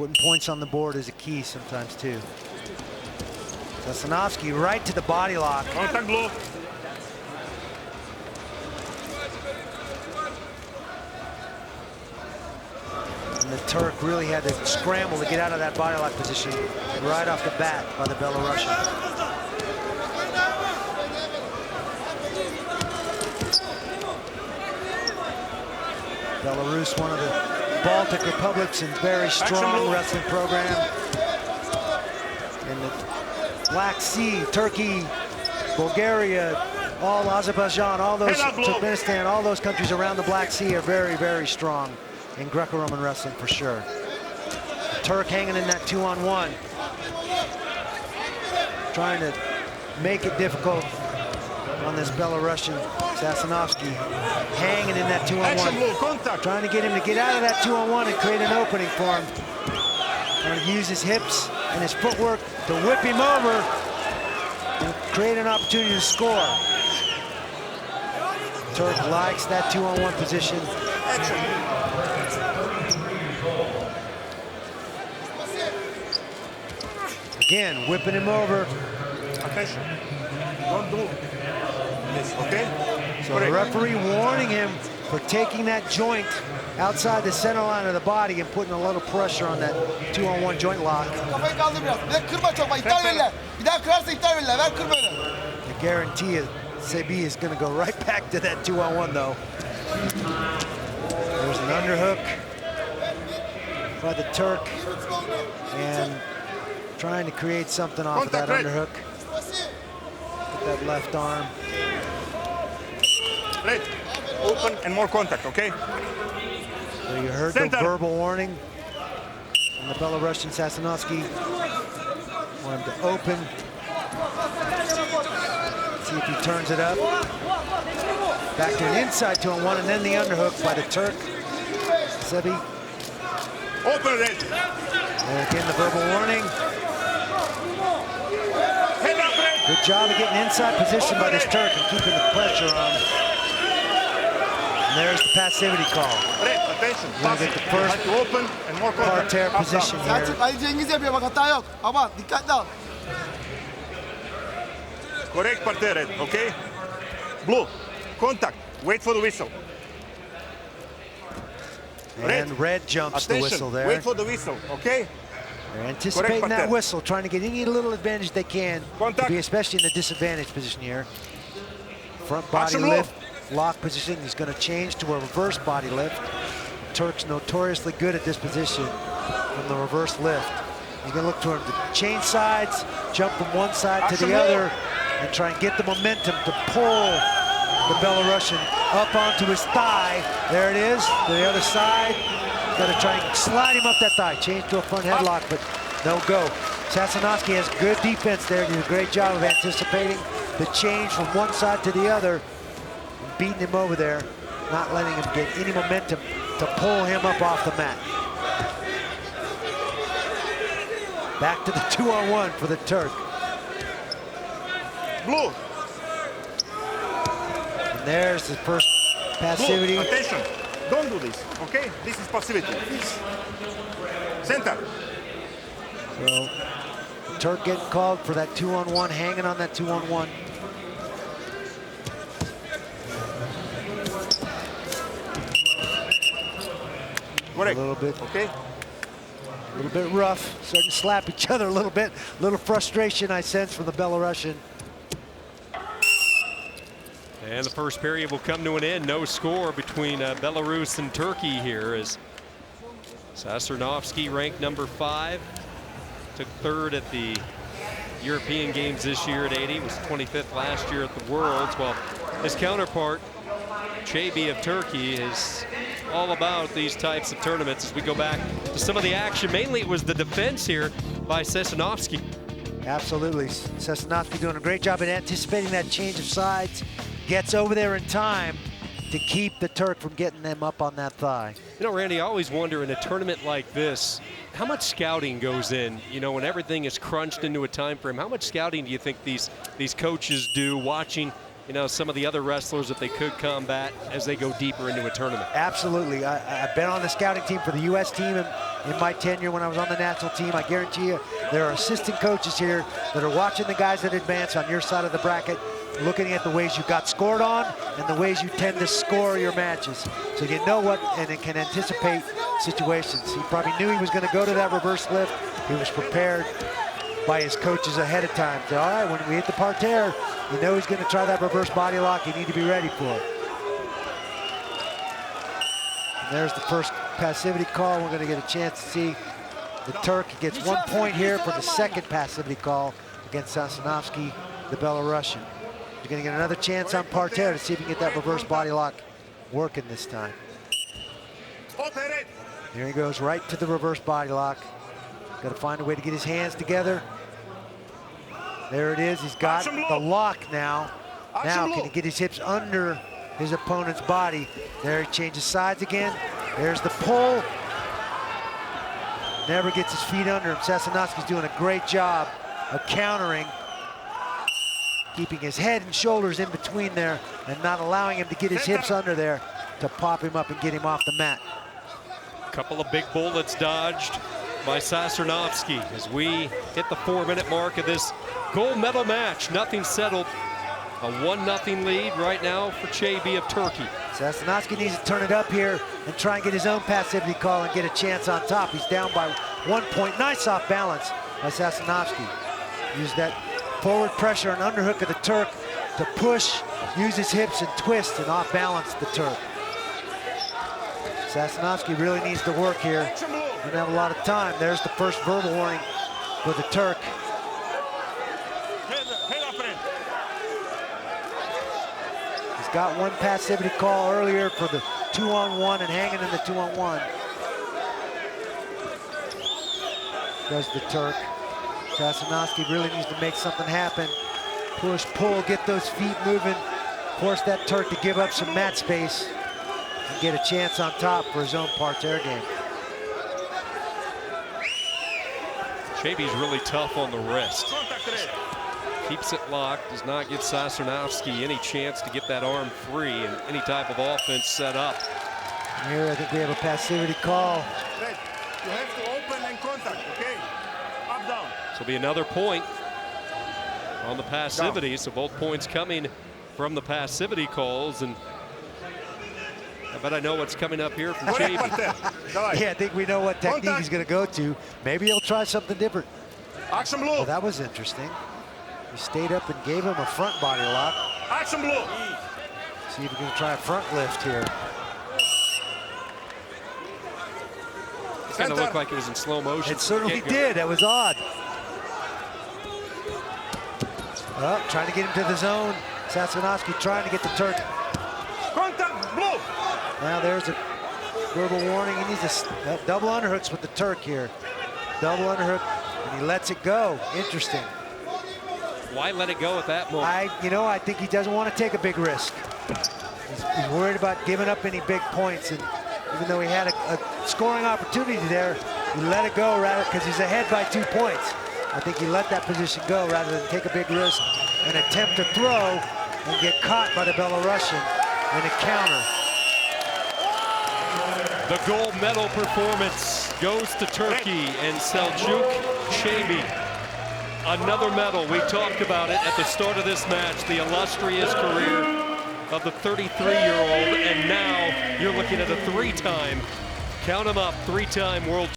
Putting points on the board is a key sometimes too. SASUNOUSKI right to the body lock. Contact blow. And the Turk really had to scramble to get out of that body lock position right off the bat by the Belarusian. Belarus, one of the Baltic republics and very strong wrestling program. In the Black Sea, Turkey, Bulgaria, all Azerbaijan, all those, Turkmenistan, all those countries around the Black Sea are very, very strong in Greco-Roman wrestling for sure. The Turk hanging in that 2-on-1. Trying to make it difficult on this Belarusian SASUNOUSKI, hanging in that 2-on-1. Trying to get him to get out of that 2-on-1 and create an opening for him. Trying to use his hips and his footwork to whip him over and create an opportunity to score. Turk likes that 2-on-1 position. Again, whipping him over. Attention. Don't do this, okay? So the referee warning him for taking that joint outside the center line of the body and putting a little pressure on that 2-on-1 joint lock. I guarantee you, CEBI is going to go right back to that 2-on-1 though. There's an underhook by the Turk and trying to create something off of that underhook. With that left arm. Right. Open and more contact, okay? So you heard the verbal warning from the Belarusian SASUNOUSKI. Want him to open. See if he turns it up. Back to an inside 2-on-1 and then the underhook by the Turk. CEBI. Open it. And again, the verbal warning. Good job of getting inside position by this Turk and keeping the pressure on. And there's the passivity call. Attention. We're going to get the first open and more parterre position here. Correct parterre, okay? Blue, contact, wait for the whistle. And red jumps the whistle there. Wait for the whistle, okay? They're anticipating that whistle, trying to get any little advantage they can, to be especially in the disadvantaged position here. Front body lift, lock position. He's going to change to a reverse body lift. Turk's notoriously good at this position from the reverse lift. He's going to look for him to change sides, jump from one side to the other, and try and get the momentum to pull the Belarusian up onto his thigh. There it is, to the other side. Got to try and slide him up that thigh. Change to a front headlock, but no go. SASUNOUSKI has good defense there. Did a great job of anticipating the change from one side to the other, and beating him over there, not letting him get any momentum to pull him up off the mat. Back to the 2-on-1 for the Turk. Blue. And there's the first passivity. Blue, attention. Don't do this, okay? This is passivity. Center. So, the Turk getting called for that 2-on-1, hanging on that 2-on-1. Correct. A little bit, okay? A little bit rough, starting to slap each other a little bit. A little frustration I sense from the Belarusian. And the first period will come to an end. No score between Belarus and Turkey here as SASUNOUSKI ranked number 5. Took 3rd at the European Games this year at 80. Was 25th last year at the Worlds. While his counterpart, CEBI of Turkey, is all about these types of tournaments. As we go back to some of the action, mainly it was the defense here by SASUNOUSKI. Absolutely. SASUNOUSKI doing a great job at anticipating that change of sides. Gets over there in time to keep the Turk from getting them up on that thigh. You know, Randy, I always wonder in a tournament like this, how much scouting goes in, you know, when everything is crunched into a time frame. How much scouting do you think these coaches do, watching, you know, some of the other wrestlers that they could combat as they go deeper into a tournament. Absolutely. I've been on the scouting team for the U.S. team in my tenure when I was on the national team. I guarantee you there are assistant coaches here that are watching the guys that advance on your side of the bracket, looking at the ways you got scored on and the ways you tend to score your matches. So you know what, and it can anticipate situations. He probably knew he was going to go to that reverse lift. He was prepared by his coaches ahead of time. So, all right, when we hit the parterre, you know he's going to try that reverse body lock. You need to be ready for it. And there's the first passivity call. We're going to get a chance to see the Turk. He gets 1 point here for the second passivity call against SASUNOUSKI, the Belarusian. He's going to get another chance on parterre to see if he can get that reverse body lock working this time. Here he goes right to the reverse body lock. Got to find a way to get his hands together. There it is. He's got the lock now. Now can he get his hips under his opponent's body? There he changes sides again. There's the pull. Never gets his feet under him. SASUNOUSKI's doing a great job of countering, keeping his head and shoulders in between there and not allowing him to get his hips under there to pop him up and get him off the mat. A couple of big bullets dodged by SASUNOUSKI as we hit the 4-minute mark of this gold medal match. Nothing settled. A 1-0 lead right now for CEBI of Turkey. SASUNOUSKI needs to turn it up here and try and get his own passivity call and get a chance on top. He's down by 1 point. Nice off balance by SASUNOUSKI. Use that forward pressure and underhook of the Turk to push, use his hips and twist and off balance the Turk. SASUNOUSKI really needs to work here. Doesn't have a lot of time. There's the first verbal warning for the Turk. He's got one passivity call earlier for the 2-on-1 and hanging in the 2-on-1. Does the Turk. SASUNOUSKI really needs to make something happen. Push, pull, get those feet moving. Force that Turk to give up some mat space and get a chance on top for his own parterre game. CEBI's really tough on the wrist. Keeps it locked, does not give SASUNOUSKI any chance to get that arm free and any type of offense set up. Here, I think we have a passivity call. You have to open and contact, okay? Up, down. This will be another point on the passivity, so both points coming from the passivity calls, and I bet I know what's coming up here from CEBI. Yeah, I think we know what technique he's going to go to. Maybe he'll try something different. Action blue. Well, that was interesting. He stayed up and gave him a front body lock. Action blue. See if he can try a front lift here. It kind of looked like it was in slow motion. It certainly did. That was odd. Well, trying to get him to the zone. SASUNOUSKI trying to get the Turk. Contact blue. Now there's a verbal warning. He needs a double underhooks with the Turk here. Double underhook, and he lets it go. Interesting. Why let it go at that moment? I think he doesn't want to take a big risk. He's worried about giving up any big points, and even though he had a scoring opportunity there, he let it go rather because he's ahead by 2 points. I think he let that position go rather than take a big risk and attempt to throw and get caught by the Belarusian in a counter. The gold medal performance goes to Turkey and Selçuk CEBI. Another medal. We talked about it at the start of this match, the illustrious career of the 33-year-old, and now you're looking at a 3-time, count them up, 3-time world